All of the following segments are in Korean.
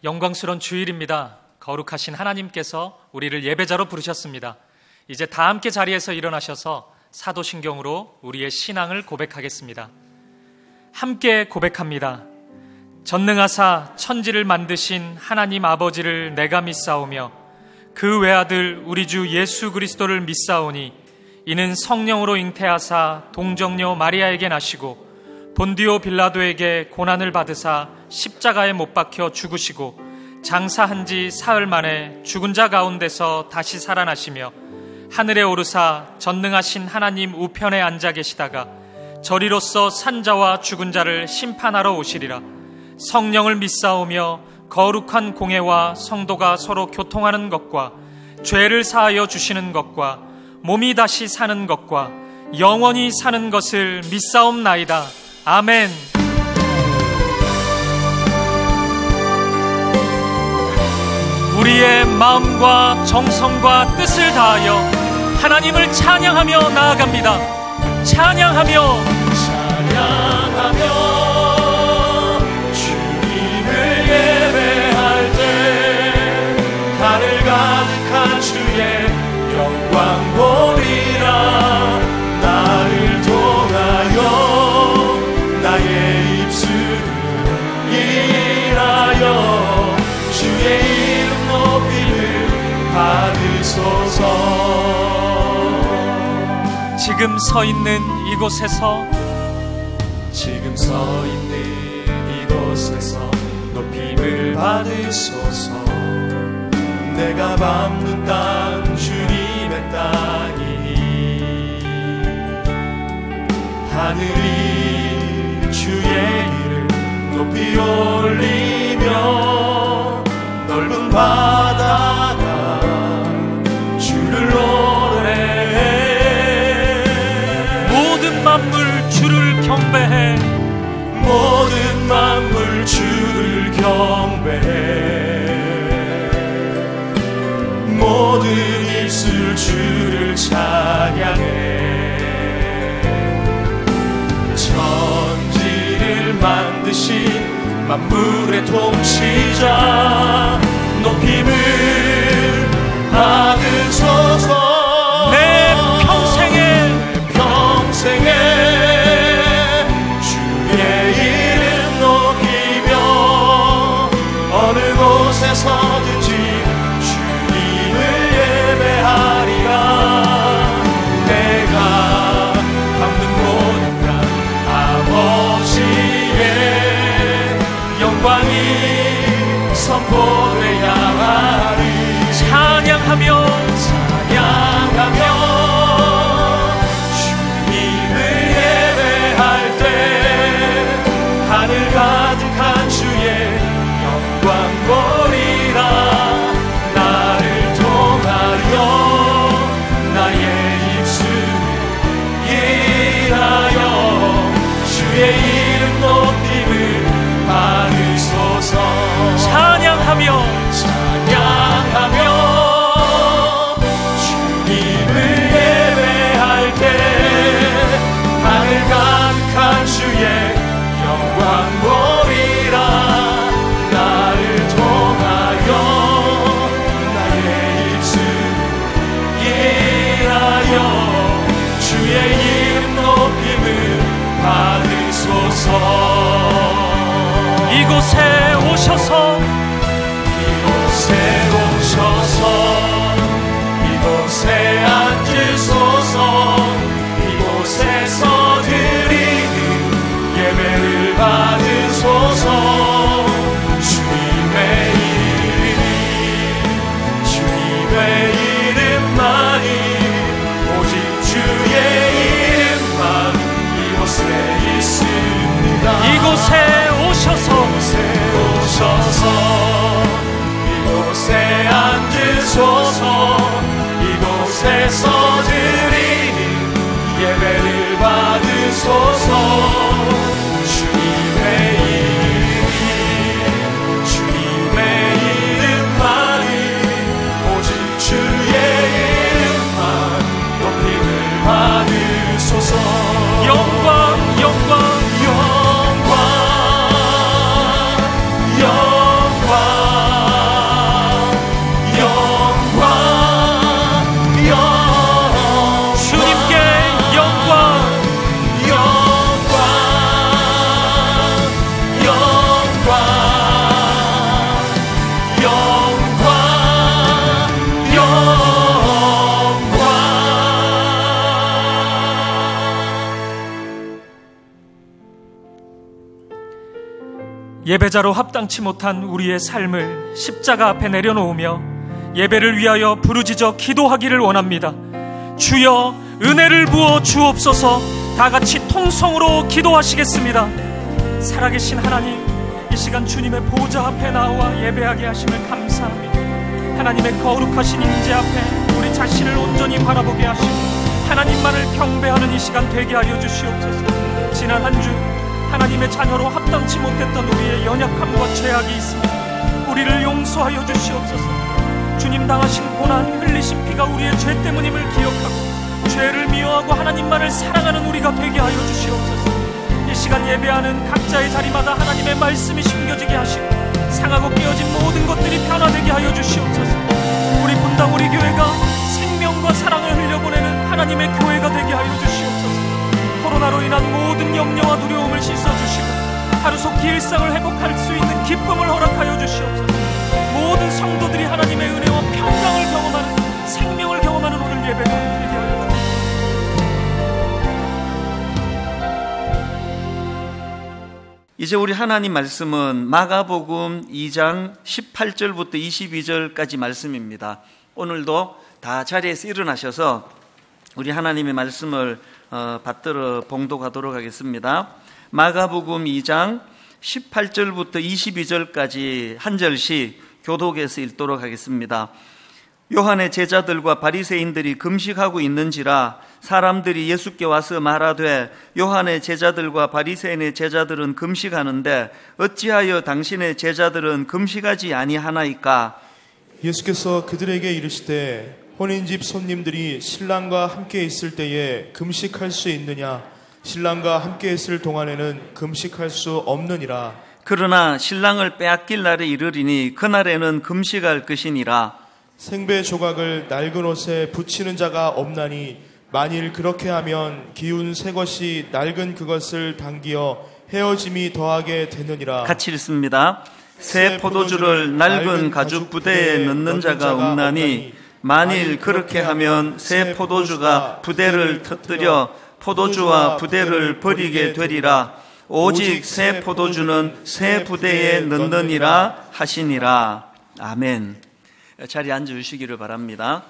영광스러운 주일입니다. 거룩하신 하나님께서 우리를 예배자로 부르셨습니다. 이제 다 함께 자리에서 일어나셔서 사도신경으로 우리의 신앙을 고백하겠습니다. 함께 고백합니다. 전능하사 천지를 만드신 하나님 아버지를 내가 믿사오며 그 외아들 우리 주 예수 그리스도를 믿사오니 이는 성령으로 잉태하사 동정녀 마리아에게 나시고 본디오 빌라도에게 고난을 받으사 십자가에 못 박혀 죽으시고 장사한 지 사흘 만에 죽은 자 가운데서 다시 살아나시며 하늘에 오르사 전능하신 하나님 우편에 앉아 계시다가 저리로서 산자와 죽은 자를 심판하러 오시리라. 성령을 믿사오며 거룩한 공회와 성도가 서로 교통하는 것과 죄를 사하여 주시는 것과 몸이 다시 사는 것과 영원히 사는 것을 믿사옵나이다. 아멘. 우리의 마음과 정성과 뜻을 다하여 하나님을 찬양하며 나아갑니다. 찬양하며 주님을 예배할 때 하늘 가득한 주의 영광 보리라. 나를 통하여 나의 입술을 일하여 주의 이름 높이를 받으소서. 지금 서 있는 이곳에서 높임을 받으소서. 내가 밟는 땅 주님의 땅이니 하늘이 주의 이름 높이 올리며 넓은 바다가 주를 노래해. 모든 만물 주를 경배해. 모든 만물 주를 경배해. 모든 입술 주를 찬양해. 천지를 만드신 만물의 통치자 높임을 받으소서. 내 평생에 주의 이름 높이며 어느 곳에서든지 주님을 예배하리라. 내가 밟는 모든 땅 아버지의 영광이 선포되야 하리. 찬양하며 주님을 예배할 때 하늘 가득한 주의 영광 보리라. 나를 통하여 나의 입술을 일하여 주의 이름 높임을 받으소서. 찬양하며 주님을 예배할 때 하늘 가득한 주의 영광 보리라. 나를 통하여 나의 입술 일하여 주의 이름 높임을 받으소서. 이곳에 오셔서 이곳에 앉으소서. 이곳에서 드리는 예배를 받으소서. 주님의 이름만이 오직 주의 이름만 이곳에 있습니다. 이곳에 오셔서 이곳에 앉으소서. 이곳에서 드리는 예배를 받으소서. 주님의 이름만이 오직 주의 이름만 높임을 받으소서. 영광 영광 영광 영광 예배자로 합당치 못한 우리의 삶을 십자가 앞에 내려놓으며 예배를 위하여 부르짖어 기도하기를 원합니다. 주여 은혜를 부어 주옵소서. 다 같이 통성으로 기도하시겠습니다. 살아계신 하나님, 이 시간 주님의 보좌 앞에 나와 예배하게 하심을 감사합니다. 하나님의 거룩하신 임재 앞에 우리 자신을 온전히 바라보게 하시고 하나님만을 경배하는 이 시간 되게 하여 주시옵소서. 지난 한 주 하나님의 자녀로 합당치 못했던 우리의 연약함과 죄악이 있습니다. 우리를 용서하여 주시옵소서. 주님 당하신 고난, 흘리신 피가 우리의 죄 때문임을 기억하고 죄를 미워하고 하나님만을 사랑하는 우리가 되게 하여 주시옵소서. 이 시간 예배하는 각자의 자리마다 하나님의 말씀이 심겨지게 하시고 상하고 깨어진 모든 것들이 변화되게 하여 주시옵소서. 우리 분당 우리 교회가 생명과 사랑을 흘려보내는 하나님의 교회가 되게 하여 주시옵소서. 코로나로 인한 모든 염려와 두려움을 씻어주시고 하루속히 일상을 회복할 수 있는 기쁨을 허락하여 주시옵소서. 모든 성도들이 하나님의 은혜와 평강을 경험하는, 생명을 경험하는 오늘 예배가 되게 하여 주시옵소서. 이제 우리 하나님 말씀은 마가복음 2장 18절부터 22절까지 말씀입니다. 오늘도 다 자리에서 일어나셔서 우리 하나님의 말씀을 받들어 봉독하도록 하겠습니다. 마가복음 2장 18절부터 22절까지 한 절씩 교독해서 읽도록 하겠습니다. 요한의 제자들과 바리새인들이 금식하고 있는지라 사람들이 예수께 와서 말하되 요한의 제자들과 바리새인의 제자들은 금식하는데 어찌하여 당신의 제자들은 금식하지 아니하나이까? 예수께서 그들에게 이르시되 혼인집 손님들이 신랑과 함께 있을 때에 금식할 수 있느냐? 신랑과 함께 있을 동안에는 금식할 수 없느니라. 그러나 신랑을 빼앗길 날에 이르리니 그날에는 금식할 것이니라. 생배 조각을 낡은 옷에 붙이는 자가 없나니 만일 그렇게 하면 기운 새 것이 낡은 그것을 당기어 헤어짐이 더하게 되느니라. 같이 읽습니다. 새 포도주를 낡은 가죽 부대에 넣는 자가 없나니 만일 그렇게 하면 새 포도주가 부대를 터뜨려 포도주와 부대를 버리게 되리라. 오직 새 포도주는 새 부대에 넣느니라 하시니라. 아멘. 자리에 앉아주시기를 바랍니다.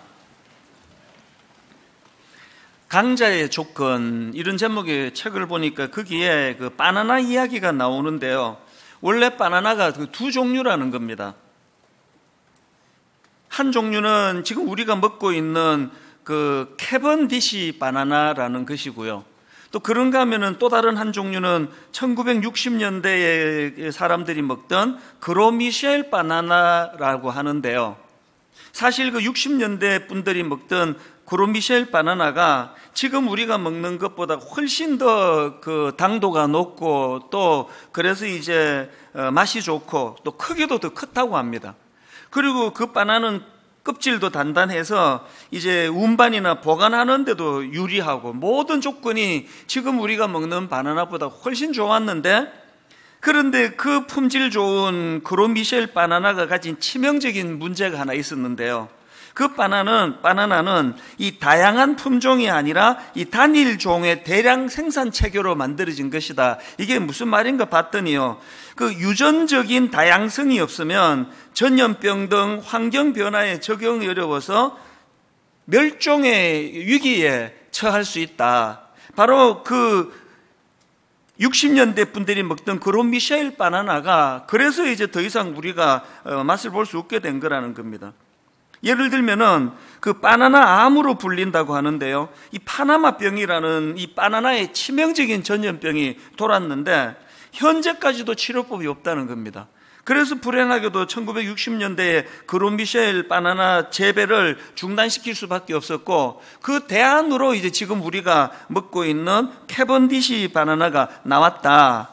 강자의 조건, 이런 제목의 책을 보니까 거기에 그 바나나 이야기가 나오는데요. 원래 바나나가 두 종류라는 겁니다. 한 종류는 지금 우리가 먹고 있는 그 캐번디시 바나나라는 것이고요. 또 그런가 하면은 또 다른 한 종류는 1960년대에 사람들이 먹던 그로미셸 바나나라고 하는데요. 사실 그 60년대 분들이 먹던 그로미셸 바나나가 지금 우리가 먹는 것보다 훨씬 더 그 당도가 높고 또 그래서 이제 맛이 좋고 또 크기도 더 컸다고 합니다. 그리고 그 바나나는 껍질도 단단해서 이제 운반이나 보관하는 데도 유리하고 모든 조건이 지금 우리가 먹는 바나나보다 훨씬 좋았는데, 그런데 그 품질 좋은 그로미셸 바나나가 가진 치명적인 문제가 하나 있었는데요. 그 바나나는 이 다양한 품종이 아니라 이 단일 종의 대량 생산 체계로 만들어진 것이다. 이게 무슨 말인가 봤더니요, 그 유전적인 다양성이 없으면 전염병 등 환경 변화에 적응이 어려워서 멸종의 위기에 처할 수 있다. 바로 그 60년대 분들이 먹던 그로미셸 바나나가 그래서 이제 더 이상 우리가 맛을 볼 수 없게 된 거라는 겁니다. 예를 들면은 그 바나나 암으로 불린다고 하는데요. 이 파나마병이라는 이 바나나의 치명적인 전염병이 돌았는데 현재까지도 치료법이 없다는 겁니다. 그래서 불행하게도 1960년대에 그로미셸 바나나 재배를 중단시킬 수밖에 없었고, 그 대안으로 이제 지금 우리가 먹고 있는 캐번디시 바나나가 나왔다.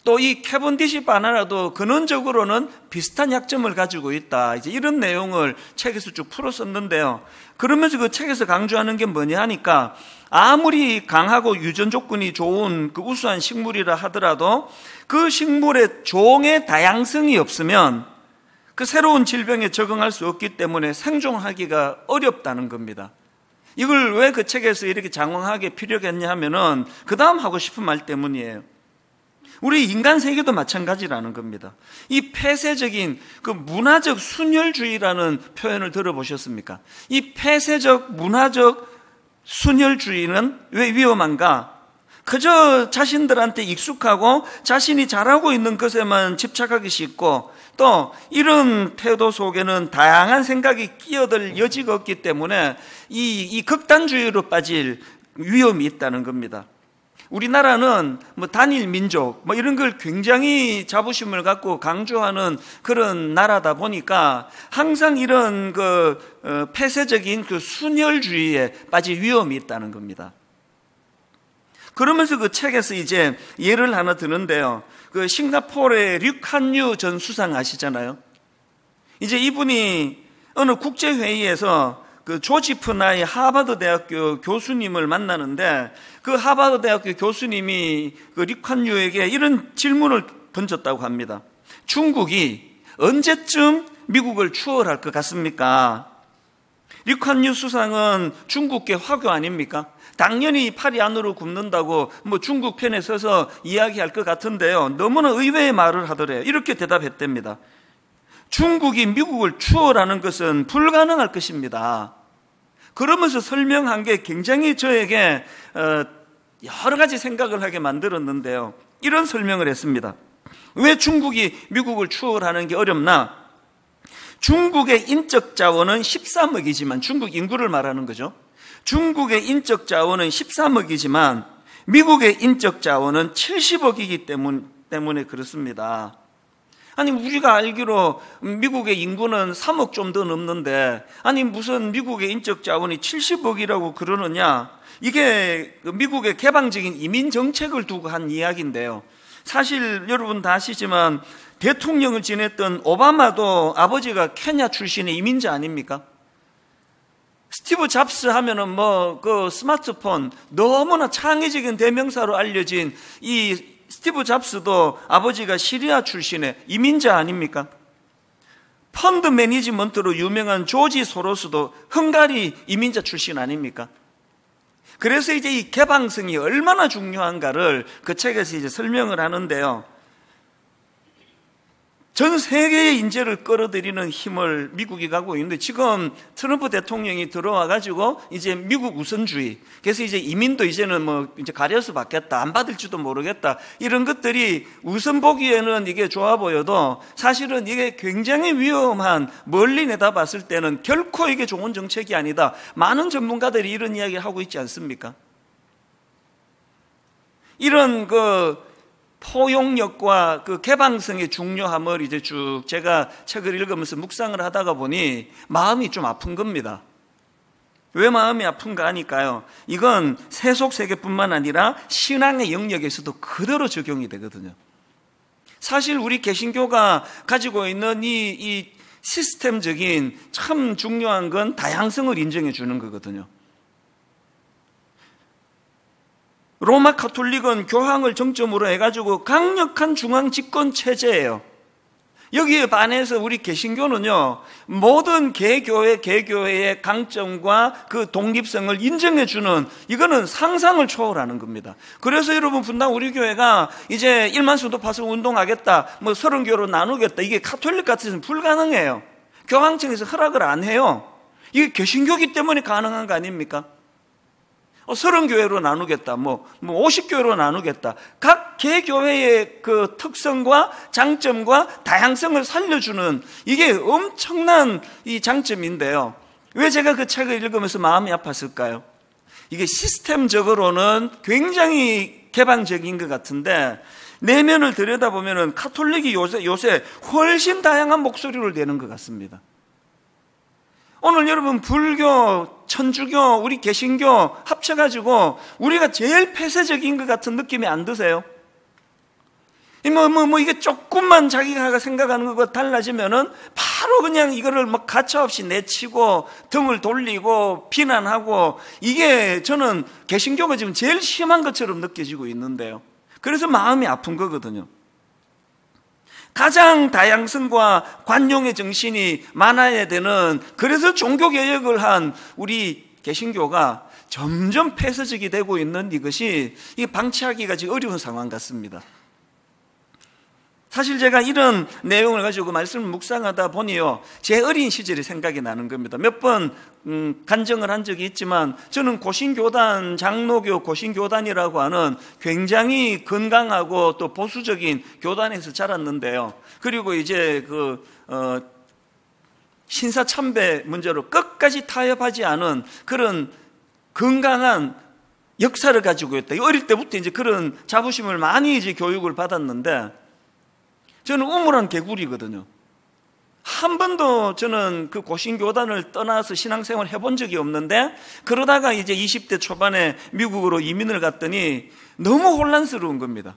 또 이 캐번디시 바나나도 근원적으로는 비슷한 약점을 가지고 있다. 이제 이런 내용을 책에서 쭉 풀어 썼는데요. 그러면서 그 책에서 강조하는 게 뭐냐 하니까, 아무리 강하고 유전 조건이 좋은 그 우수한 식물이라 하더라도 그 식물의 종의 다양성이 없으면 그 새로운 질병에 적응할 수 없기 때문에 생존하기가 어렵다는 겁니다. 이걸 왜 그 책에서 이렇게 장황하게 피력했냐 하면은 그 다음 하고 싶은 말 때문이에요. 우리 인간 세계도 마찬가지라는 겁니다. 이 폐쇄적인 그 문화적 순혈주의라는 표현을 들어보셨습니까? 이 폐쇄적 문화적 순혈주의는 왜 위험한가? 그저 자신들한테 익숙하고 자신이 잘하고 있는 것에만 집착하기 쉽고, 또 이런 태도 속에는 다양한 생각이 끼어들 여지가 없기 때문에 이 극단주의로 빠질 위험이 있다는 겁니다. 우리나라는 단일 민족 이런 걸 굉장히 자부심을 갖고 강조하는 그런 나라다 보니까 항상 이런 폐쇄적인 그 순혈주의에 빠질 위험이 있다는 겁니다. 그러면서 그 책에서 이제 예를 하나 드는데요. 그 싱가포르의 류칸유 전 수상 아시잖아요. 이제 이분이 어느 국제회의에서 그 조지프나이 하버드 대학교 교수님을 만나는데, 그 하버드 대학교 교수님이 그 류칸유에게 이런 질문을 던졌다고 합니다. 중국이 언제쯤 미국을 추월할 것 같습니까? 류칸유 수상은 중국계 화교 아닙니까? 당연히 팔이 안으로 굽는다고 중국 편에 서서 이야기할 것 같은데요. 너무나 의외의 말을 하더래요. 이렇게 대답했답니다. 중국이 미국을 추월하는 것은 불가능할 것입니다. 그러면서 설명한 게 굉장히 저에게 여러 가지 생각을 하게 만들었는데요. 이런 설명을 했습니다. 왜 중국이 미국을 추월하는 게 어렵나? 중국의 인적 자원은 13억이지만, 중국 인구를 말하는 거죠. 중국의 인적 자원은 13억이지만 미국의 인적 자원은 70억이기 때문에 그렇습니다. 아니, 우리가 알기로 미국의 인구는 3억 좀 더 넘는데, 아니 무슨 미국의 인적 자원이 70억이라고 그러느냐? 이게 미국의 개방적인 이민 정책을 두고 한 이야기인데요. 사실 여러분 다 아시지만 대통령을 지냈던 오바마도 아버지가 케냐 출신의 이민자 아닙니까? 스티브 잡스 하면은 그 스마트폰 너무나 창의적인 대명사로 알려진 이 스티브 잡스도 아버지가 시리아 출신의 이민자 아닙니까? 펀드 매니지먼트로 유명한 조지 소로스도 헝가리 이민자 출신 아닙니까? 그래서 이제 이 개방성이 얼마나 중요한가를 그 책에서 이제 설명을 하는데요. 전 세계의 인재를 끌어들이는 힘을 미국이 갖고 있는데, 지금 트럼프 대통령이 들어와가지고 이제 미국 우선주의, 그래서 이제 이민도 이제는 이제 가려서 받겠다, 안 받을지도 모르겠다, 이런 것들이 우선 보기에는 이게 좋아 보여도 사실은 이게 굉장히 위험한, 멀리 내다봤을 때는 결코 이게 좋은 정책이 아니다. 많은 전문가들이 이런 이야기를 하고 있지 않습니까? 이런 포용력과 그 개방성의 중요함을 이제 쭉 제가 책을 읽으면서 묵상을 하다가 보니 마음이 좀 아픈 겁니다. 왜 마음이 아픈가 하니까요, 이건 세속 세계뿐만 아니라 신앙의 영역에서도 그대로 적용이 되거든요. 사실 우리 개신교가 가지고 있는 이 시스템적인 참 중요한 건 다양성을 인정해 주는 거거든요. 로마 가톨릭은 교황을 정점으로 해가지고 강력한 중앙 집권 체제예요. 여기에 반해서 우리 개신교는요, 모든 개교회의 강점과 그 독립성을 인정해주는, 이거는 상상을 초월하는 겁니다. 그래서 여러분, 분당 우리 교회가 이제 1만 성도 파송 운동하겠다, 30교로 나누겠다, 이게 가톨릭 같아서는 불가능해요. 교황청에서 허락을 안 해요. 이게 개신교기 때문에 가능한 거 아닙니까? 30교회로 나누겠다, 50교회로 나누겠다. 각 개교회의 그 특성과 장점과 다양성을 살려주는, 이게 엄청난 이 장점인데요. 왜 제가 그 책을 읽으면서 마음이 아팠을까요? 이게 시스템적으로는 굉장히 개방적인 것 같은데, 내면을 들여다보면 가톨릭이 요새 훨씬 다양한 목소리를 내는 것 같습니다. 오늘 여러분, 불교, 천주교, 우리 개신교 합쳐가지고 우리가 제일 폐쇄적인 것 같은 느낌이 안 드세요? 이게 조금만 자기가 생각하는 것과 달라지면은 바로 그냥 이거를 가차없이 내치고 등을 돌리고 비난하고, 이게 저는 개신교가 지금 제일 심한 것처럼 느껴지고 있는데요. 그래서 마음이 아픈 거거든요. 가장 다양성과 관용의 정신이 많아야 되는, 그래서 종교개혁을 한 우리 개신교가 점점 폐쇄적이 되고 있는 이것이, 이게 방치하기가 지금 어려운 상황 같습니다. 사실 제가 이런 내용을 가지고 말씀을 묵상하다 보니요, 제 어린 시절이 생각이 나는 겁니다. 몇 번 간증을 한 적이 있지만 저는 고신교단, 장로교 고신교단이라고 하는 굉장히 건강하고 또 보수적인 교단에서 자랐는데요. 그리고 이제 신사참배 문제로 끝까지 타협하지 않은 그런 건강한 역사를 가지고 있다. 어릴 때부터 이제 그런 자부심을 많이 이제 교육을 받았는데, 저는 우물한 개구리거든요. 한 번도 저는 그 고신교단을 떠나서 신앙생활을 해본 적이 없는데, 그러다가 이제 20대 초반에 미국으로 이민을 갔더니 너무 혼란스러운 겁니다.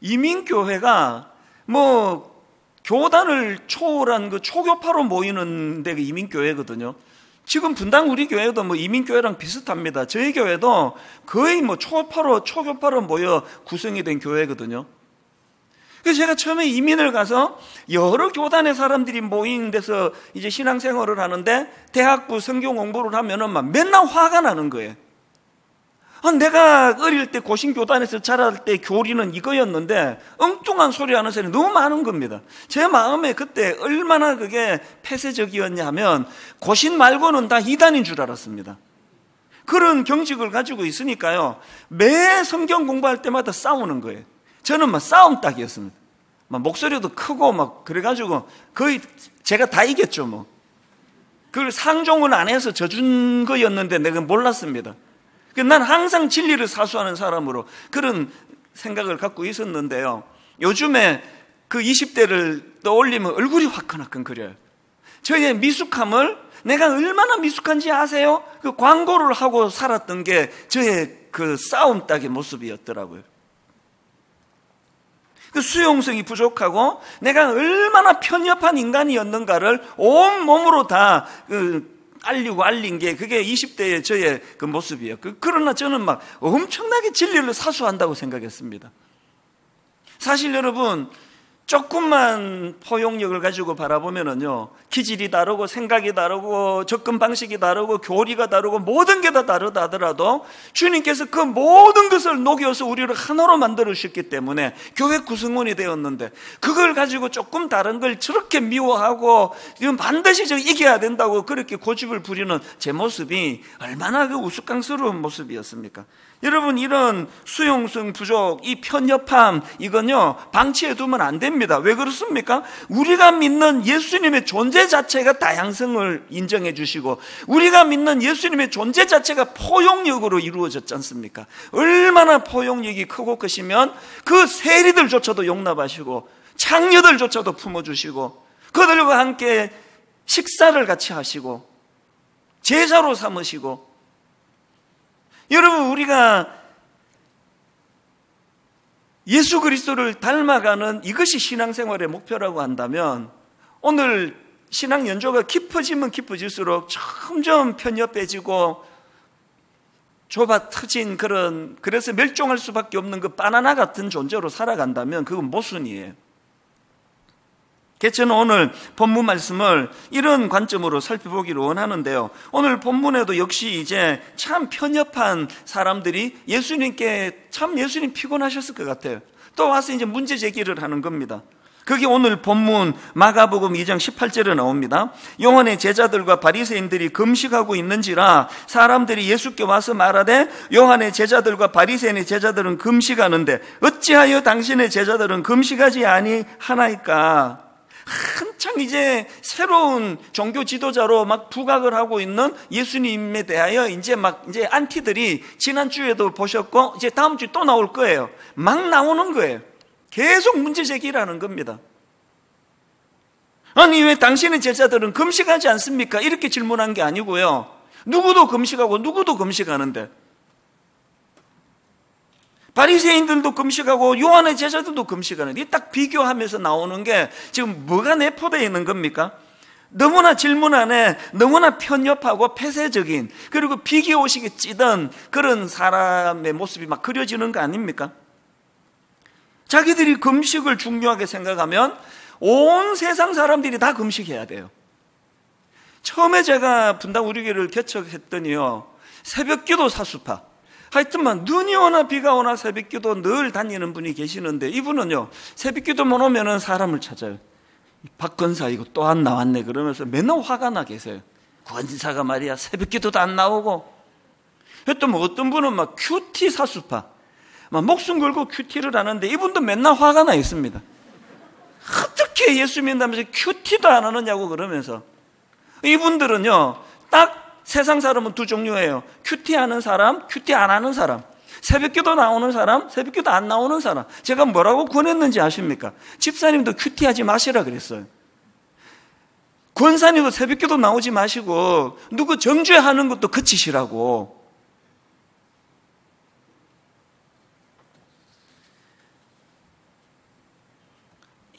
이민교회가 교단을 초월한 그 초교파로 모이는 데가 이민교회거든요. 지금 분당 우리 교회도 이민교회랑 비슷합니다. 저희 교회도 거의 초교파로 모여 구성이 된 교회거든요. 그래서 제가 처음에 이민을 가서 여러 교단의 사람들이 모인 데서 이제 신앙생활을 하는데, 대학부 성경 공부를 하면은 맨날 화가 나는 거예요. 내가 어릴 때 고신교단에서 자랄 때 교리는 이거였는데 엉뚱한 소리 하는 사람이 너무 많은 겁니다. 제 마음에 그때 얼마나 그게 폐쇄적이었냐 하면, 고신 말고는 다 이단인 줄 알았습니다. 그런 경직을 가지고 있으니까요, 매 성경 공부할 때마다 싸우는 거예요. 저는 싸움 딱이었습니다. 목소리도 크고 그래가지고 거의 제가 다 이겼죠. 그걸 상종을 안 해서 져준 거였는데 내가 몰랐습니다. 난 항상 진리를 사수하는 사람으로 그런 생각을 갖고 있었는데요, 요즘에 그 20대를 떠올리면 얼굴이 화끈화끈거려요. 저의 미숙함을, 내가 얼마나 미숙한지 아세요? 그 광고를 하고 살았던 게 저의 그 싸움 딱의 모습이었더라고요. 그 수용성이 부족하고 내가 얼마나 편협한 인간이었는가를 온 몸으로 다 알린 게 그게 20대의 저의 그 모습이에요. 그러나 저는 엄청나게 진리를 사수한다고 생각했습니다. 사실 여러분, 조금만 포용력을 가지고 바라보면은요, 기질이 다르고 생각이 다르고 접근 방식이 다르고 교리가 다르고 모든 게 다 다르다 하더라도 주님께서 그 모든 것을 녹여서 우리를 하나로 만들으셨기 때문에 교회 구성원이 되었는데, 그걸 가지고 조금 다른 걸 저렇게 미워하고 이건 반드시 이겨야 된다고 그렇게 고집을 부리는 제 모습이 얼마나 그 우스꽝스러운 모습이었습니까? 여러분, 이런 수용성 부족, 이 편협함, 이건요 방치해 두면 안 됩니다. 왜 그렇습니까? 우리가 믿는 예수님의 존재 자체가 다양성을 인정해 주시고, 우리가 믿는 예수님의 존재 자체가 포용력으로 이루어졌지 않습니까? 얼마나 포용력이 크고 크시면 그 세리들조차도 용납하시고 창녀들조차도 품어주시고 그들과 함께 식사를 같이 하시고 제자로 삼으시고. 여러분, 우리가 예수 그리스도를 닮아가는 이것이 신앙생활의 목표라고 한다면, 오늘 신앙 연조가 깊어지면 깊어질수록 점점 편협해지고 좁아 터진 그래서 멸종할 수밖에 없는 그 바나나 같은 존재로 살아간다면 그건 모순이에요. 저는 오늘 본문 말씀을 이런 관점으로 살펴보기를 원하는데요, 오늘 본문에도 역시 이제 참 편협한 사람들이 예수님께 예수님 피곤하셨을 것 같아요. 또 와서 이제 문제 제기를 하는 겁니다. 그게 오늘 본문 마가복음 2장 18절에 나옵니다. 요한의 제자들과 바리새인들이 금식하고 있는지라 사람들이 예수께 와서 말하되, 요한의 제자들과 바리새인의 제자들은 금식하는데 어찌하여 당신의 제자들은 금식하지 아니하나이까? 한창 이제 새로운 종교 지도자로 부각을 하고 있는 예수님에 대하여 이제 안티들이 지난주에도 보셨고 이제 다음 주에 또 나올 거예요. 막 나오는 거예요. 계속 문제 제기를 하는 겁니다. 아니, 왜 당신의 제자들은 금식하지 않습니까? 이렇게 질문한 게 아니고요, 누구도 금식하고 누구도 금식하는데, 바리새인들도 금식하고 요한의 제자들도 금식하는데, 딱 비교하면서 나오는 게 지금 뭐가 내포되어 있는 겁니까? 너무나 질문 안에 너무나 편협하고 폐쇄적인, 그리고 비교의식에 찌든 그런 사람의 모습이 그려지는 거 아닙니까? 자기들이 금식을 중요하게 생각하면 온 세상 사람들이 다 금식해야 돼요. 처음에 제가 분당 우리 교회를 개척했더니요, 새벽기도 사수파, 하여튼만 눈이 오나 비가 오나 새벽기도 늘 다니는 분이 계시는데, 이분은요 새벽기도만 오면은 사람을 찾아요. 박 권사 이거 또 안 나왔네 그러면서 맨날 화가 나 계세요. 권사가 말이야 새벽기도도 안 나오고. 또 뭐 어떤 분은 막 큐티 사수파, 막 목숨 걸고 큐티를 하는데 이분도 맨날 화가 나 있습니다. 어떻게 예수 믿는다면서 큐티도 안 하느냐고 그러면서. 이분들은요 딱 세상 사람은 두 종류예요. 큐티 하는 사람, 큐티 안 하는 사람. 새벽기도 나오는 사람, 새벽기도 안 나오는 사람. 제가 뭐라고 권했는지 아십니까? 집사님도 큐티하지 마시라 그랬어요. 권사님도 새벽기도 나오지 마시고 누구 정죄하는 것도 그치시라고.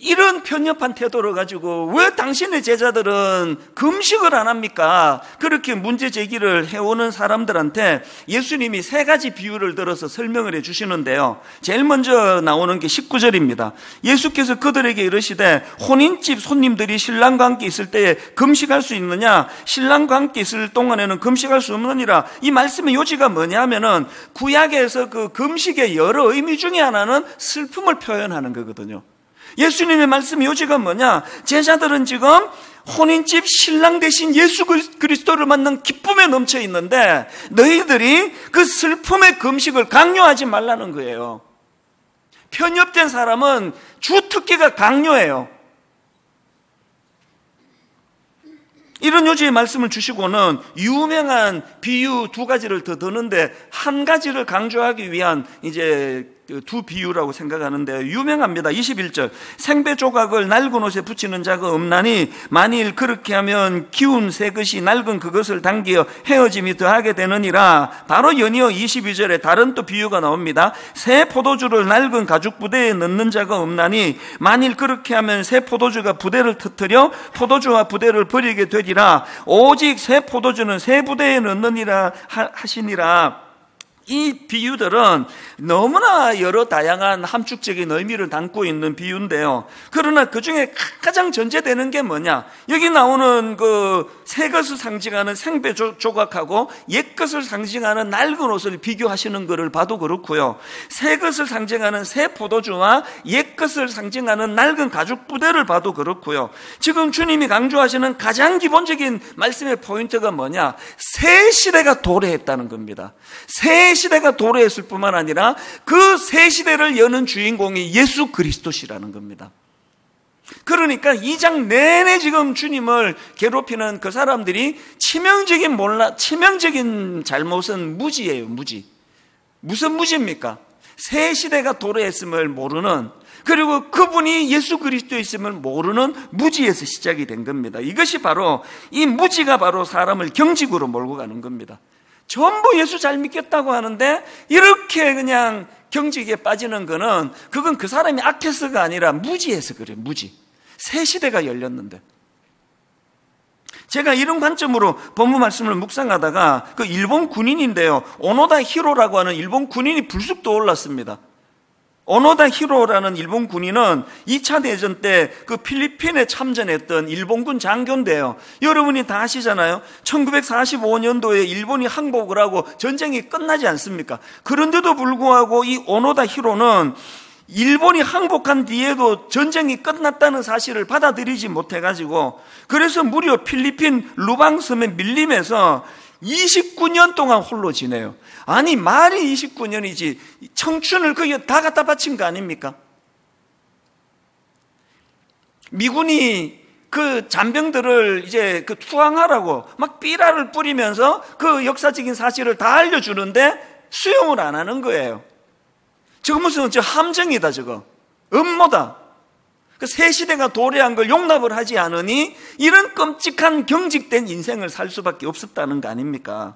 이런 편협한 태도를 가지고 왜 당신의 제자들은 금식을 안 합니까? 그렇게 문제 제기를 해오는 사람들한테 예수님이 세 가지 비유를 들어서 설명을 해주시는데요. 제일 먼저 나오는 게 19절입니다. 예수께서 그들에게 이르시되 혼인집 손님들이 신랑과 함께 있을 때에 금식할 수 있느냐? 신랑과 함께 있을 동안에는 금식할 수 없느니라. 이 말씀의 요지가 뭐냐 하면은 구약에서 그 금식의 여러 의미 중에 하나는 슬픔을 표현하는 거거든요. 예수님의 말씀의 요지가 뭐냐? 제자들은 지금 혼인집 신랑 대신 예수 그리스도를 만난 기쁨에 넘쳐 있는데 너희들이 그 슬픔의 금식을 강요하지 말라는 거예요. 편협된 사람은 주특기가 강요해요. 이런 요지의 말씀을 주시고는 유명한 비유 두 가지를 더 드는데 한 가지를 강조하기 위한 이제 두 비유라고 생각하는데 유명합니다. 21절 생배 조각을 낡은 옷에 붙이는 자가 없나니 만일 그렇게 하면 기운 새 것이 낡은 그것을 당기어 헤어짐이 더하게 되느니라. 바로 연이어 22절에 다른 또 비유가 나옵니다. 새 포도주를 낡은 가죽 부대에 넣는 자가 없나니 만일 그렇게 하면 새 포도주가 부대를 터뜨려 포도주와 부대를 버리게 되리라. 오직 새 포도주는 새 부대에 넣느니라 하시니라. 이 비유들은 너무나 여러 다양한 함축적인 의미를 담고 있는 비유인데요. 그러나 그 중에 가장 전제되는 게 뭐냐? 여기 나오는 그 새 것을 상징하는 생배 조각하고 옛 것을 상징하는 낡은 옷을 비교하시는 것을 봐도 그렇고요. 새 것을 상징하는 새 포도주와 옛 것을 상징하는 낡은 가죽 부대를 봐도 그렇고요. 지금 주님이 강조하시는 가장 기본적인 말씀의 포인트가 뭐냐? 새 시대가 도래했다는 겁니다. 새 시대가 도래했을 뿐만 아니라 그 새 시대를 여는 주인공이 예수 그리스도시라는 겁니다. 그러니까 2장 내내 지금 주님을 괴롭히는 그 사람들이 치명적인 잘못은 무지예요. 무지. 무슨 무지입니까? 새 시대가 도래했음을 모르는, 그리고 그분이 예수 그리스도였음을 모르는 무지에서 시작이 된 겁니다. 이것이 바로, 이 무지가 바로 사람을 경직으로 몰고 가는 겁니다. 전부 예수 잘 믿겠다고 하는데 이렇게 그냥 경직에 빠지는 거는 그건 그 사람이 악해서가 아니라 무지해서 그래요. 무지. 새 시대가 열렸는데. 제가 이런 관점으로 본문 말씀을 묵상하다가 그 일본 군인인데요, 오노다 히로라고 하는 일본 군인이 불쑥 떠올랐습니다. 오노다 히로라는 일본 군인은 2차 대전 때 그 필리핀에 참전했던 일본군 장교인데요. 여러분이 다 아시잖아요. 1945년도에 일본이 항복을 하고 전쟁이 끝나지 않습니까? 그런데도 불구하고 이 오노다 히로는 일본이 항복한 뒤에도 전쟁이 끝났다는 사실을 받아들이지 못해가지고, 그래서 무려 필리핀 루방섬에 밀림에서 29년 동안 홀로 지내요. 아니, 말이 29년이지 청춘을 거기에 다 갖다 바친 거 아닙니까? 미군이 그 잔병들을 이제 그 투항하라고 막 삐라를 뿌리면서 그 역사적인 사실을 다 알려주는데 수용을 안 하는 거예요. 저거 무슨 함정이다, 저거. 음모다. 그 새 시대가 도래한 걸 용납을 하지 않으니 이런 끔찍한 경직된 인생을 살 수밖에 없었다는 거 아닙니까?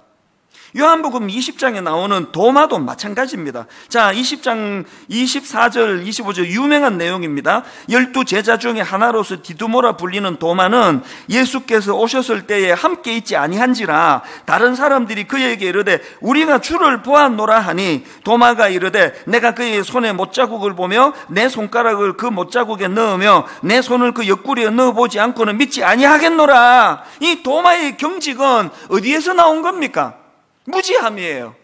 요한복음 20장에 나오는 도마도 마찬가지입니다. 자, 20장 24절 25절 유명한 내용입니다. 12 제자 중에 하나로서 디두모라 불리는 도마는 예수께서 오셨을 때에 함께 있지 아니한지라 다른 사람들이 그에게 이르되 우리가 주를 보았노라 하니, 도마가 이르되 내가 그의 손에 못자국을 보며 내 손가락을 그 못자국에 넣으며 내 손을 그 옆구리에 넣어보지 않고는 믿지 아니하겠노라. 이 도마의 경직은 어디에서 나온 겁니까? 무지함이에요.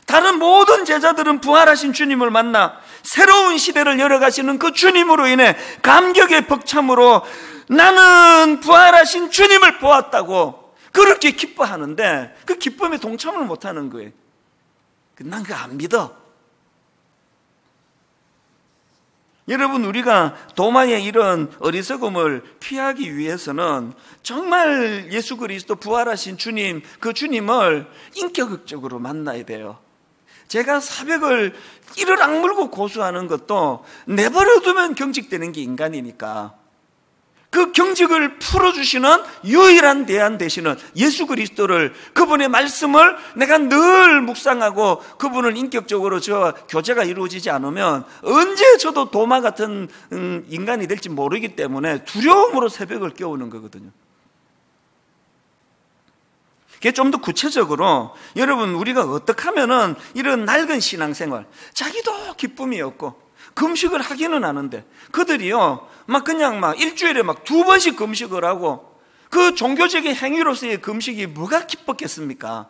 다른 모든 제자들은 부활하신 주님을 만나 새로운 시대를 열어가시는 그 주님으로 인해 감격의 벅참으로 나는 부활하신 주님을 보았다고 그렇게 기뻐하는데 그 기쁨에 동참을 못하는 거예요. 난 그거 안 믿어. 여러분, 우리가 도마의 이런 어리석음을 피하기 위해서는 정말 예수 그리스도 부활하신 주님, 그 주님을 인격적으로 만나야 돼요. 제가 사백을 이를 악물고 고수하는 것도 내버려두면 경직되는 게 인간이니까 그 경직을 풀어주시는 유일한 대안 되시는 예수 그리스도를, 그분의 말씀을 내가 늘 묵상하고 그분을 인격적으로 저와 교제가 이루어지지 않으면 언제 저도 도마 같은 인간이 될지 모르기 때문에 두려움으로 새벽을 깨우는 거거든요. 그게 좀 더 구체적으로 여러분, 우리가 어떻게 하면은 이런 낡은 신앙생활, 자기도 기쁨이 없고 금식을 하기는 하는데 그들이요 그냥 일주일에 2번씩 금식을 하고 그 종교적인 행위로서의 금식이 뭐가 기뻤겠습니까?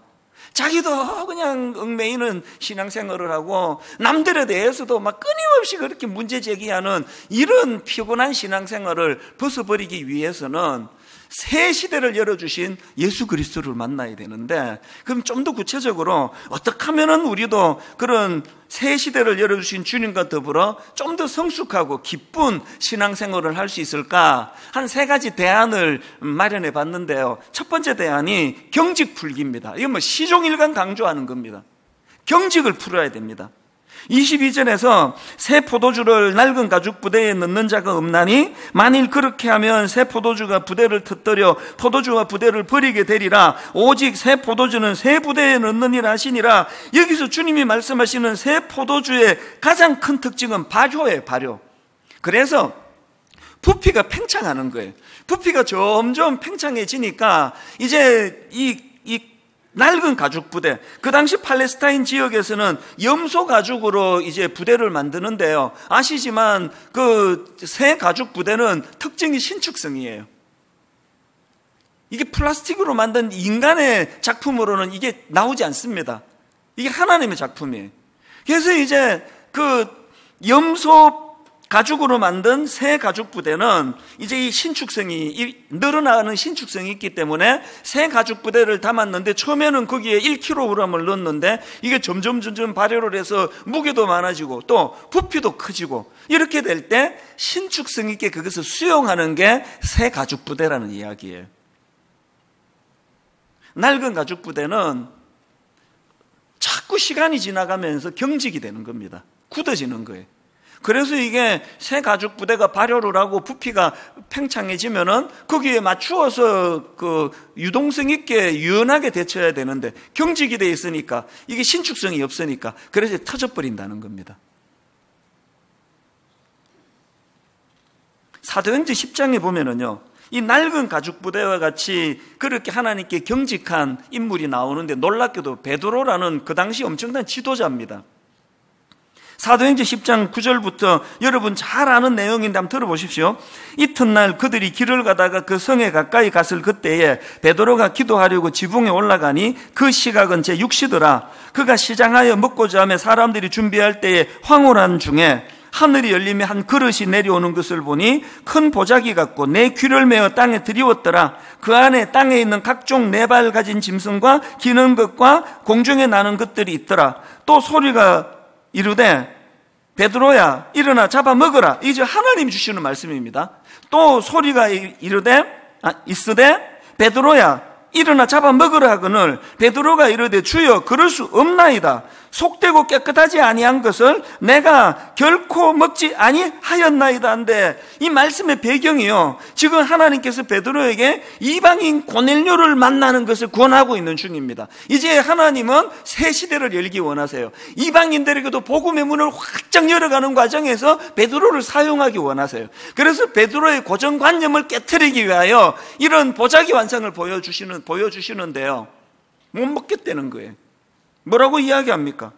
자기도 그냥 얽매이는 신앙생활을 하고 남들에 대해서도 끊임없이 그렇게 문제 제기하는 이런 피곤한 신앙생활을 벗어버리기 위해서는 새 시대를 열어주신 예수 그리스도를 만나야 되는데, 그럼 좀 더 구체적으로 어떻게 하면은 우리도 그런 새 시대를 열어주신 주님과 더불어 좀 더 성숙하고 기쁜 신앙생활을 할 수 있을까? 한 3가지 대안을 마련해 봤는데요. 첫 번째 대안이 경직 풀기입니다. 이건 시종일관 강조하는 겁니다. 경직을 풀어야 됩니다. 22절에서 새 포도주를 낡은 가죽 부대에 넣는 자가 없나니 만일 그렇게 하면 새 포도주가 부대를 터뜨려 포도주와 부대를 버리게 되리라. 오직 새 포도주는 새 부대에 넣느니라 하시니라. 여기서 주님이 말씀하시는 새 포도주의 가장 큰 특징은 발효예요. 발효. 그래서 부피가 팽창하는 거예요. 부피가 점점 팽창해지니까 이제 이 낡은 가죽 부대, 그 당시 팔레스타인 지역에서는 염소 가죽으로 이제 부대를 만드는데요. 아시지만 그 새 가죽 부대는 특징이 신축성이에요. 이게 플라스틱으로 만든 인간의 작품으로는 이게 나오지 않습니다. 이게 하나님의 작품이에요. 그래서 이제 그 염소 가죽으로 만든 새 가죽 부대는 이제 이 신축성이, 늘어나는 신축성이 있기 때문에 새 가죽 부대를 담았는데 처음에는 거기에 1kg을 넣었는데 이게 점점 발효를 해서 무게도 많아지고 또 부피도 커지고 이렇게 될 때 신축성 있게 그것을 수용하는 게 새 가죽 부대라는 이야기예요. 낡은 가죽 부대는 자꾸 시간이 지나가면서 경직이 되는 겁니다. 굳어지는 거예요. 그래서 이게 새 가죽 부대가 발효를 하고 부피가 팽창해지면은 거기에 맞추어서 그 유동성 있게 유연하게 대처해야 되는데 경직이 돼 있으니까 이게 신축성이 없으니까 그래서 터져버린다는 겁니다. 사도행전 10장에 보면은요, 이 낡은 가죽 부대와 같이 그렇게 하나님께 경직한 인물이 나오는데 놀랍게도 베드로라는 그 당시 엄청난 지도자입니다. 사도행전 10장 9절부터 여러분 잘 아는 내용인데 한번 들어보십시오. 이튿날 그들이 길을 가다가 그 성에 가까이 갔을 그때에 베드로가 기도하려고 지붕에 올라가니 그 시각은 제6시더라. 그가 시장하여 먹고자 하며 사람들이 준비할 때에 황홀한 중에 하늘이 열리며 한 그릇이 내려오는 것을 보니 큰 보자기 같고 내 귀를 메어 땅에 들이웠더라. 그 안에 땅에 있는 각종 4발 가진 짐승과 기는 것과 공중에 나는 것들이 있더라. 또 소리가 이르되 베드로야 일어나 잡아 먹으라. 이제 하나님이 주시는 말씀입니다. 또 소리가 있으되 베드로야 일어나 잡아 먹으라 하거늘 베드로가 이르되 주여 그럴 수 없나이다. 속되고 깨끗하지 아니한 것을 내가 결코 먹지 아니하였나이다 한데, 이 말씀의 배경이요, 지금 하나님께서 베드로에게 이방인 고넬료를 만나는 것을 권하고 있는 중입니다. 이제 하나님은 새 시대를 열기 원하세요. 이방인들에게도 복음의 문을 확장 열어가는 과정에서 베드로를 사용하기 원하세요. 그래서 베드로의 고정관념을 깨트리기 위하여 이런 보자기 완성을 보여주시는데요, 못 먹겠다는 거예요. 뭐라고 이야기합니까?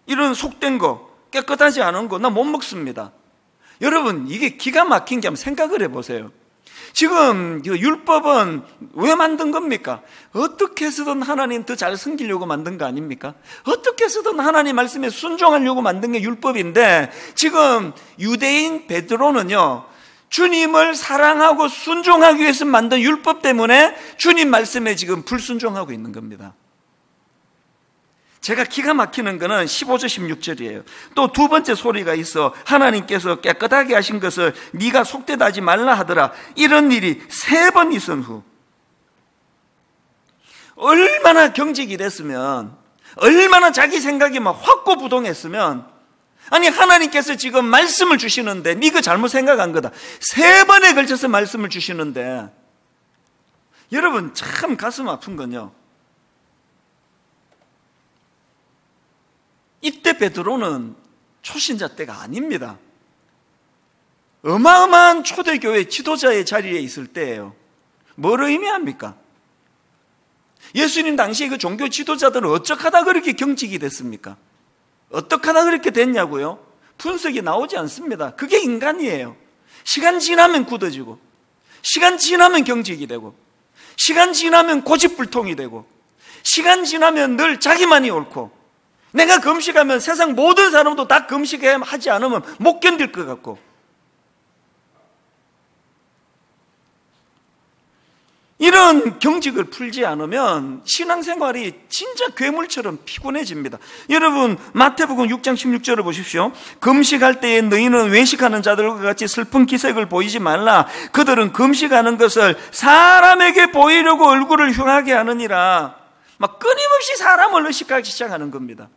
이런 속된 거, 깨끗하지 않은 거 나 못 먹습니다. 여러분, 이게 기가 막힌 게 한번 생각을 해보세요. 지금 율법은 왜 만든 겁니까? 어떻게 해서든 하나님 더 잘 섬기려고 만든 거 아닙니까? 어떻게 해서든 하나님 말씀에 순종하려고 만든 게 율법인데, 지금 유대인 베드로는요, 주님을 사랑하고 순종하기 위해서 만든 율법 때문에 주님 말씀에 지금 불순종하고 있는 겁니다. 제가 기가 막히는 거는 15절 16절이에요. 또 두 번째 소리가 있어 하나님께서 깨끗하게 하신 것을 네가 속되다 하지 말라 하더라. 이런 일이 3번 있은 후, 얼마나 경직이 됐으면, 얼마나 자기 생각이 막 확고부동했으면, 아니 하나님께서 지금 말씀을 주시는데 네가 잘못 생각한 거다. 3번에 걸쳐서 말씀을 주시는데, 여러분 참 가슴 아픈 건요, 이때 베드로는 초신자 때가 아닙니다. 어마어마한 초대교회 지도자의 자리에 있을 때예요. 뭘 의미합니까? 예수님 당시에 그 종교 지도자들은 어쩌하다 그렇게 경직이 됐습니까? 어떡하다 그렇게 됐냐고요? 분석이 나오지 않습니다. 그게 인간이에요. 시간 지나면 굳어지고, 시간 지나면 경직이 되고, 시간 지나면 고집불통이 되고, 시간 지나면 늘 자기만이 옳고, 내가 금식하면 세상 모든 사람도 다 금식하지 않으면 못 견딜 것 같고, 이런 경직을 풀지 않으면 신앙생활이 진짜 괴물처럼 피곤해집니다. 여러분 마태복음 6장 16절을 보십시오. 금식할 때에 너희는 외식하는 자들과 같이 슬픈 기색을 보이지 말라. 그들은 금식하는 것을 사람에게 보이려고 얼굴을 흉하게 하느니라. 막 끊임없이 사람을 의식하기 시작하는 겁니다.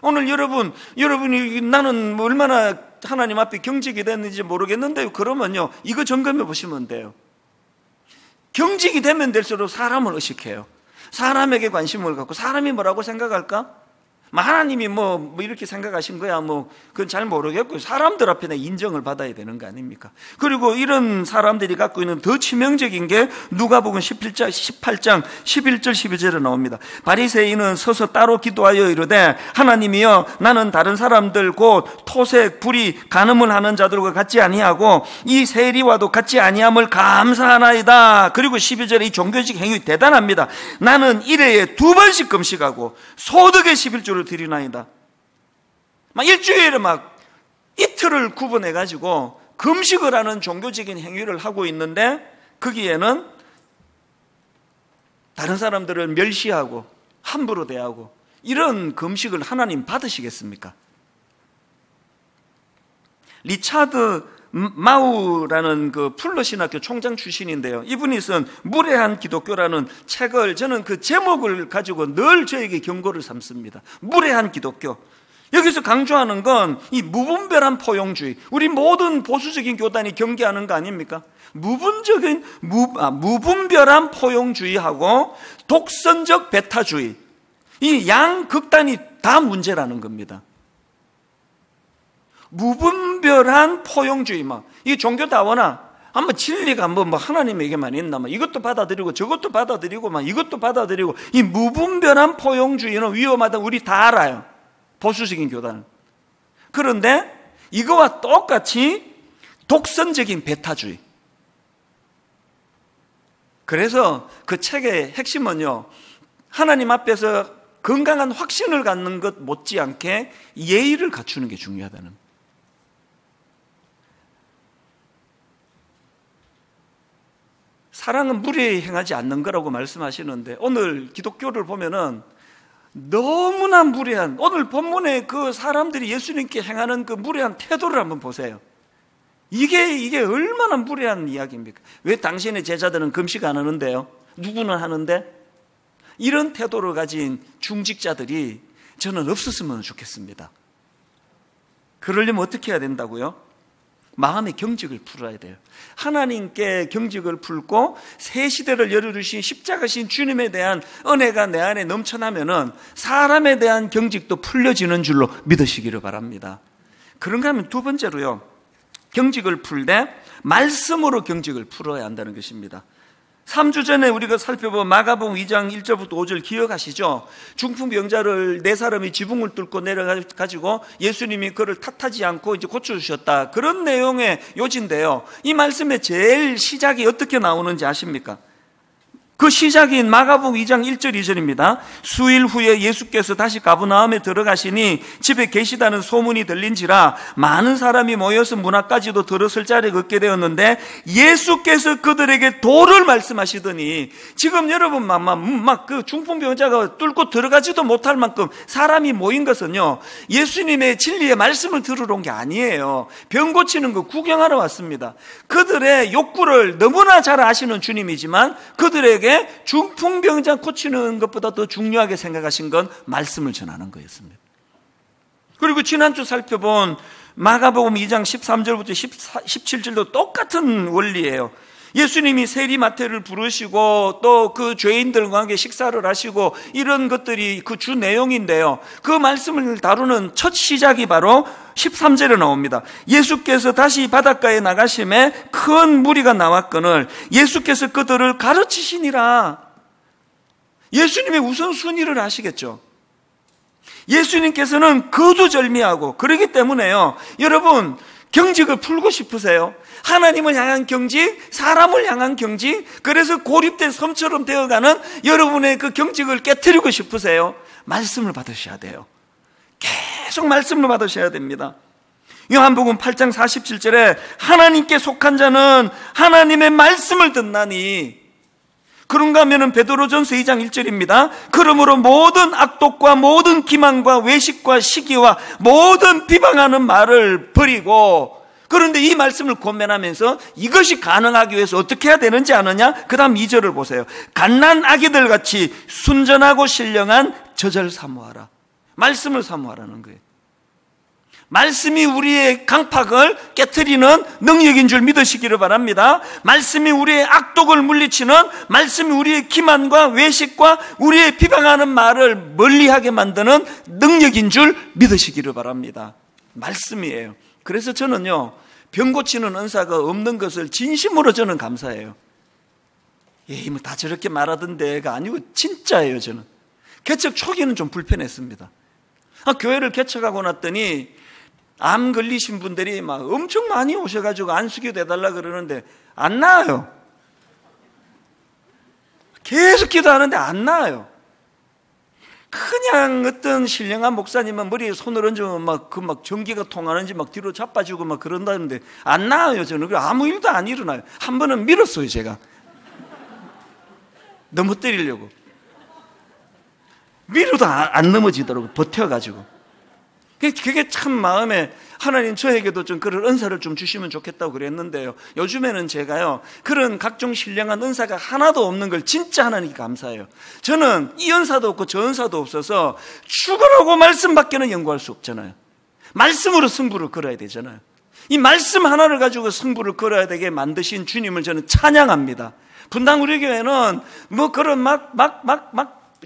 오늘 여러분이 나는 얼마나 하나님 앞에 경직이 됐는지 모르겠는데요. 그러면요, 이거 점검해 보시면 돼요. 경직이 되면 될수록 사람을 의식해요. 사람에게 관심을 갖고, 사람이 뭐라고 생각할까? 하나님이 뭐 이렇게 생각하신 거야, 그건 잘 모르겠고, 사람들 앞에 내 인정을 받아야 되는 거 아닙니까? 그리고 이런 사람들이 갖고 있는 더 치명적인 게 누가복음 18장 11절 12절에 나옵니다. 바리새인은 서서 따로 기도하여 이르되, 하나님이여, 나는 다른 사람들 곧 토색, 불의, 간음을 하는 자들과 같지 아니하고 이 세리와도 같지 아니함을 감사하나이다. 그리고 12절에 이 종교적 행위 대단합니다. 나는 1회에 2번씩 금식하고 소득의 11조를 드리나이다. 일주일에 이틀을 구분해가지고 금식을 하는 종교적인 행위를 하고 있는데, 거기에는 다른 사람들을 멸시하고 함부로 대하고, 이런 금식을 하나님 받으시겠습니까? 리차드 마우라는 그 풀러 신학교 총장 출신인데요. 이분이 쓴 무례한 기독교라는 책을, 저는 그 제목을 가지고 늘 저에게 경고를 삼습니다. 무례한 기독교. 여기서 강조하는 건 이 무분별한 포용주의. 우리 모든 보수적인 교단이 경계하는 거 아닙니까? 무분별한 포용주의하고 독선적 배타주의. 이 양극단이 다 문제라는 겁니다. 무분별한 포용주의, 이 종교 다원아, 진리가 하나님에게만 있나, 이것도 받아들이고 저것도 받아들이고 이것도 받아들이고, 이 무분별한 포용주의는 위험하다. 우리 다 알아요. 보수적인 교단은. 그런데 이거와 똑같이 독선적인 배타주의. 그래서 그 책의 핵심은요, 하나님 앞에서 건강한 확신을 갖는 것 못지않게 예의를 갖추는 게 중요하다는. 사랑은 무례히 행하지 않는 거라고 말씀하시는데, 오늘 기독교를 보면은 너무나 무례한, 오늘 본문에 그 사람들이 예수님께 행하는 그 무례한 태도를 한번 보세요. 이게 얼마나 무례한 이야기입니까? 왜 당신의 제자들은 금식 안 하는데요? 누구는 하는데? 이런 태도를 가진 중직자들이 저는 없었으면 좋겠습니다. 그러려면 어떻게 해야 된다고요? 마음의 경직을 풀어야 돼요. 하나님께 경직을 풀고 새 시대를 열어주신 십자가신 주님에 대한 은혜가 내 안에 넘쳐나면은 사람에 대한 경직도 풀려지는 줄로 믿으시기를 바랍니다. 그런가 하면 두 번째로요, 경직을 풀 때 말씀으로 경직을 풀어야 한다는 것입니다. 3주 전에 우리가 살펴본 마가복음 2장 1절부터 5절 기억하시죠? 중풍병자를 4사람이 지붕을 뚫고 내려가지고 예수님이 그를 탓하지 않고 이제 고쳐주셨다. 그런 내용의 요지인데요. 이 말씀의 제일 시작이 어떻게 나오는지 아십니까? 그 시작인 마가복음 2장 1절 2절입니다. 수일 후에 예수께서 다시 가버나움에 들어가시니 집에 계시다는 소문이 들린지라 많은 사람이 모여서 문화까지도 들었을 자리가 없게 되었는데 예수께서 그들에게 도를 말씀하시더니, 지금 여러분 막 그 중풍병자가 뚫고 들어가지도 못할 만큼 사람이 모인 것은요, 예수님의 진리의 말씀을 들으러 온 게 아니에요. 병 고치는 거 구경하러 왔습니다. 그들의 욕구를 너무나 잘 아시는 주님이지만 그들에게 중풍병자 고치는 것보다 더 중요하게 생각하신 건 말씀을 전하는 거였습니다. 그리고 지난주 살펴본 마가복음 2장 13절부터 17절도 똑같은 원리예요. 예수님이 세리마태를 부르시고 또 그 죄인들과 함께 식사를 하시고 이런 것들이 그 주 내용인데요. 그 말씀을 다루는 첫 시작이 바로 13절에 나옵니다. 예수께서 다시 바닷가에 나가심에 큰 무리가 나왔거늘 예수께서 그들을 가르치시니라. 예수님의 우선순위를 아시겠죠? 예수님께서는 거두절미하고, 그렇기 때문에요, 여러분 경직을 풀고 싶으세요? 하나님을 향한 경직, 사람을 향한 경직, 그래서 고립된 섬처럼 되어가는 여러분의 그 경직을 깨트리고 싶으세요? 말씀을 받으셔야 돼요. 계속 말씀을 받으셔야 됩니다. 요한복음 8장 47절에 하나님께 속한 자는 하나님의 말씀을 듣나니, 그런가 하면은 베드로전서 2장 1절입니다. 그러므로 모든 악독과 모든 기만과 외식과 시기와 모든 비방하는 말을 버리고, 그런데 이 말씀을 권면하면서 이것이 가능하기 위해서 어떻게 해야 되는지 아느냐? 그 다음 2절을 보세요. 갓난 아기들 같이 순전하고 신령한 젖을 사모하라. 말씀을 사모하라는 거예요. 말씀이 우리의 강팍을 깨트리는 능력인 줄 믿으시기를 바랍니다. 말씀이 우리의 악독을 물리치는, 말씀이 우리의 기만과 외식과 우리의 비방하는 말을 멀리하게 만드는 능력인 줄 믿으시기를 바랍니다. 말씀이에요. 그래서 저는요, 병 고치는 은사가 없는 것을 진심으로 저는 감사해요. 뭐 다 저렇게 말하던데가 아니고 진짜예요. 저는 개척 초기는 좀 불편했습니다. 교회를 개척하고 났더니 암 걸리신 분들이 막 엄청 많이 오셔가지고 안수기도 해달라 그러는데 안 나아요. 계속 기도하는데 안 나아요. 그냥 어떤 신령한 목사님은 머리에 손을 얹으면 막 전기가 통하는지 막 뒤로 자빠지고 막 그런다는데 안 나아요. 저는 아무 일도 안 일어나요. 한 번은 밀었어요, 제가. 너무 때리려고. 밀어도 안 넘어지더라고요. 버텨가지고. 그게 참 마음에, 하나님 저에게도 좀 그런 은사를 좀 주시면 좋겠다고 그랬는데요. 요즘에는 제가요, 그런 각종 신령한 은사가 하나도 없는 걸 진짜 하나님께 감사해요. 저는 이 은사도 없고 저 은사도 없어서 죽으라고 말씀밖에는 연구할 수 없잖아요. 말씀으로 승부를 걸어야 되잖아요. 이 말씀 하나를 가지고 승부를 걸어야 되게 만드신 주님을 저는 찬양합니다. 분당 우리 교회는 뭐 그런 막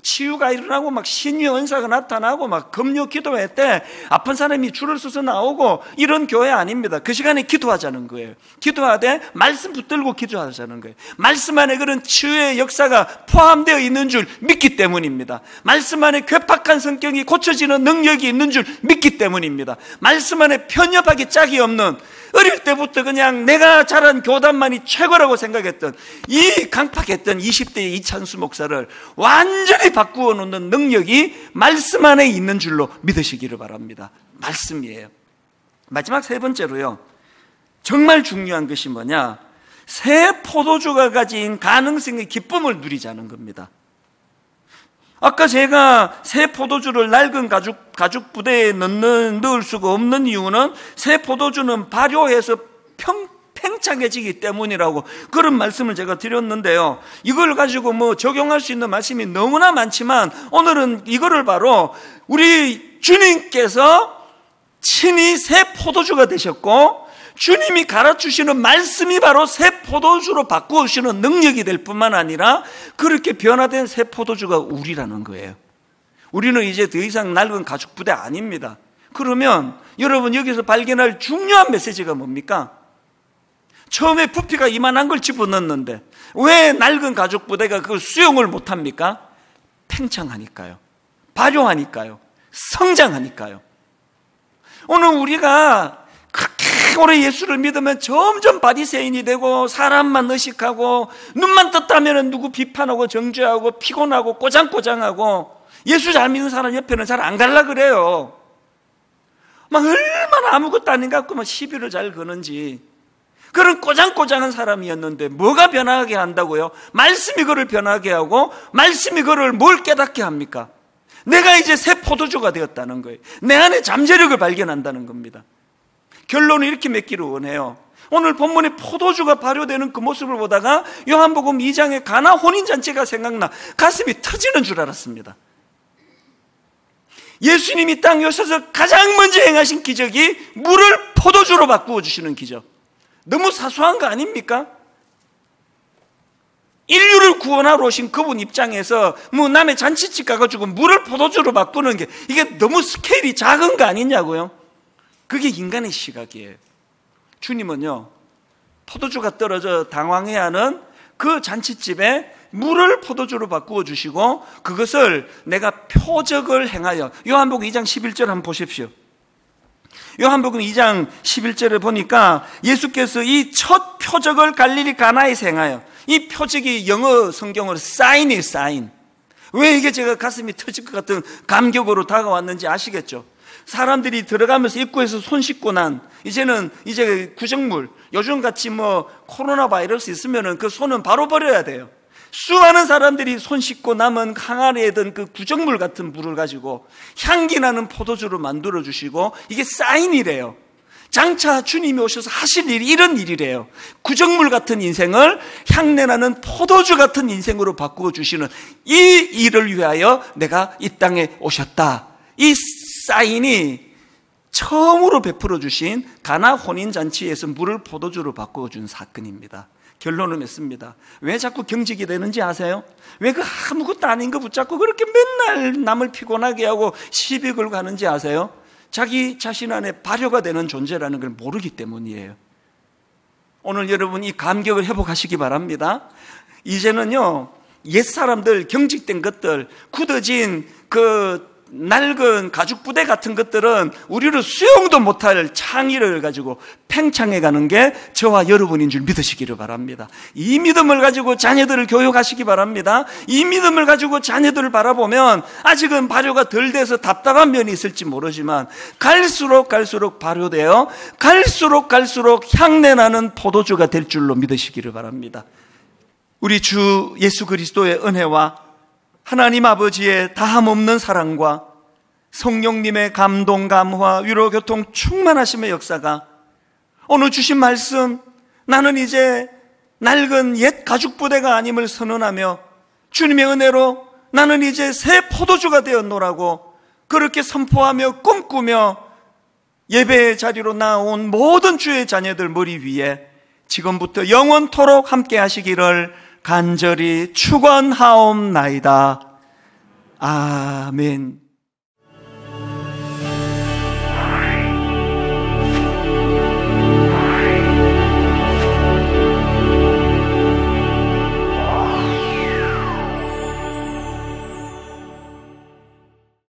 치유가 일어나고 막 신유의 은사가 나타나고 막 금요 기도회 때 아픈 사람이 줄을 서서 나오고 이런 교회 아닙니다. 그 시간에 기도하자는 거예요. 기도하되 말씀 붙들고 기도하자는 거예요. 말씀 안에 그런 치유의 역사가 포함되어 있는 줄 믿기 때문입니다. 말씀 안에 괴팍한 성격이 고쳐지는 능력이 있는 줄 믿기 때문입니다. 말씀 안에 편협하기 짝이 없는, 어릴 때부터 그냥 내가 자란 교단만이 최고라고 생각했던 이 강팍했던 20대의 이찬수 목사를 완전히 바꾸어 놓는 능력이 말씀 안에 있는 줄로 믿으시기를 바랍니다. 말씀이에요. 마지막 세 번째로요, 정말 중요한 것이 뭐냐? 새 포도주가 가진 가능성의 기쁨을 누리자는 겁니다. 아까 제가 새 포도주를 낡은 가죽 부대에 넣을 수가 없는 이유는 새 포도주는 발효해서 팽창해지기 때문이라고 그런 말씀을 제가 드렸는데요. 이걸 가지고 뭐 적용할 수 있는 말씀이 너무나 많지만 오늘은 이거를 바로 우리 주님께서 친히 새 포도주가 되셨고 주님이 가르치시는 말씀이 바로 새 포도주로 바꾸시는 능력이 될 뿐만 아니라 그렇게 변화된 새 포도주가 우리라는 거예요. 우리는 이제 더 이상 낡은 가죽 부대 아닙니다. 그러면 여러분 여기서 발견할 중요한 메시지가 뭡니까? 처음에 부피가 이만한 걸 집어넣는데 왜 낡은 가죽 부대가 그걸 수용을 못합니까? 팽창하니까요. 발효하니까요. 성장하니까요. 오늘 우리가 그렇게 오래 예수를 믿으면 점점 바리새인이 되고 사람만 의식하고 눈만 떴다면 누구 비판하고 정죄하고 피곤하고 꼬장꼬장하고 예수 잘 믿는 사람 옆에는 잘 안 갈라 그래요. 막 얼마나 아무것도 아닌 것 같고 막 시비를 잘 거는지. 그런 꼬장꼬장한 사람이었는데 뭐가 변하게 한다고요? 말씀이 그를 변하게 하고 말씀이 그를 뭘 깨닫게 합니까? 내가 이제 새 포도주가 되었다는 거예요. 내 안에 잠재력을 발견한다는 겁니다. 결론을 이렇게 맺기를 원해요. 오늘 본문에 포도주가 발효되는 그 모습을 보다가 요한복음 2장의 가나 혼인잔치가 생각나 가슴이 터지는 줄 알았습니다. 예수님이 땅에 오셔서 가장 먼저 행하신 기적이 물을 포도주로 바꾸어 주시는 기적. 너무 사소한 거 아닙니까? 인류를 구원하러 오신 그분 입장에서 뭐 남의 잔치집 가가지고 물을 포도주로 바꾸는 게 이게 너무 스케일이 작은 거 아니냐고요? 그게 인간의 시각이에요. 주님은요, 포도주가 떨어져 당황해하는 그 잔치집에 물을 포도주로 바꾸어 주시고 그것을 내가 표적을 행하여, 요한복음 2장 11절 한번 보십시오. 요한복음 2장 11절에 보니까 예수께서 이 첫 표적을 갈릴리 가나에서 행하여, 이 표적이 영어 성경으로 사인이에요. 사인. 왜 이게 제가 가슴이 터질 것 같은 감격으로 다가왔는지 아시겠죠? 사람들이 들어가면서 입구에서 손 씻고 난 이제는 이제 구정물, 요즘같이 뭐 코로나 바이러스 있으면은 그 손은 바로 버려야 돼요. 수많은 사람들이 손 씻고 남은 항아리에 든 그 구정물 같은 물을 가지고 향기 나는 포도주를 만들어 주시고, 이게 사인이래요. 장차 주님이 오셔서 하실 일이 이런 일이래요. 구정물 같은 인생을 향내나는 포도주 같은 인생으로 바꾸어 주시는 이 일을 위하여 내가 이 땅에 오셨다. 이 사인이 처음으로 베풀어 주신 가나 혼인잔치에서 물을 포도주로 바꾸어 준 사건입니다. 결론을 맺습니다. 왜 자꾸 경직이 되는지 아세요? 왜 그 아무것도 아닌 거 붙잡고 그렇게 맨날 남을 피곤하게 하고 시비 걸고 하는지 아세요? 자기 자신 안에 발효가 되는 존재라는 걸 모르기 때문이에요. 오늘 여러분 이 감격을 회복하시기 바랍니다. 이제는요, 옛사람들, 경직된 것들, 굳어진 그 낡은 가죽 부대 같은 것들은 우리를 수용도 못할 창의를 가지고 팽창해가는 게 저와 여러분인 줄 믿으시기를 바랍니다. 이 믿음을 가지고 자녀들을 교육하시기 바랍니다. 이 믿음을 가지고 자녀들을 바라보면 아직은 발효가 덜 돼서 답답한 면이 있을지 모르지만 갈수록 발효되어 갈수록 향내나는 포도주가 될 줄로 믿으시기를 바랍니다. 우리 주 예수 그리스도의 은혜와 하나님 아버지의 다함없는 사랑과 성령님의 감동, 감화, 위로, 교통, 충만하심의 역사가 오늘 주신 말씀, 나는 이제 낡은 옛 가죽 부대가 아님을 선언하며 주님의 은혜로 나는 이제 새 포도주가 되었노라고 그렇게 선포하며 꿈꾸며 예배의 자리로 나온 모든 주의 자녀들 머리 위에 지금부터 영원토록 함께 하시기를 간절히 축원하옵나이다. 아멘.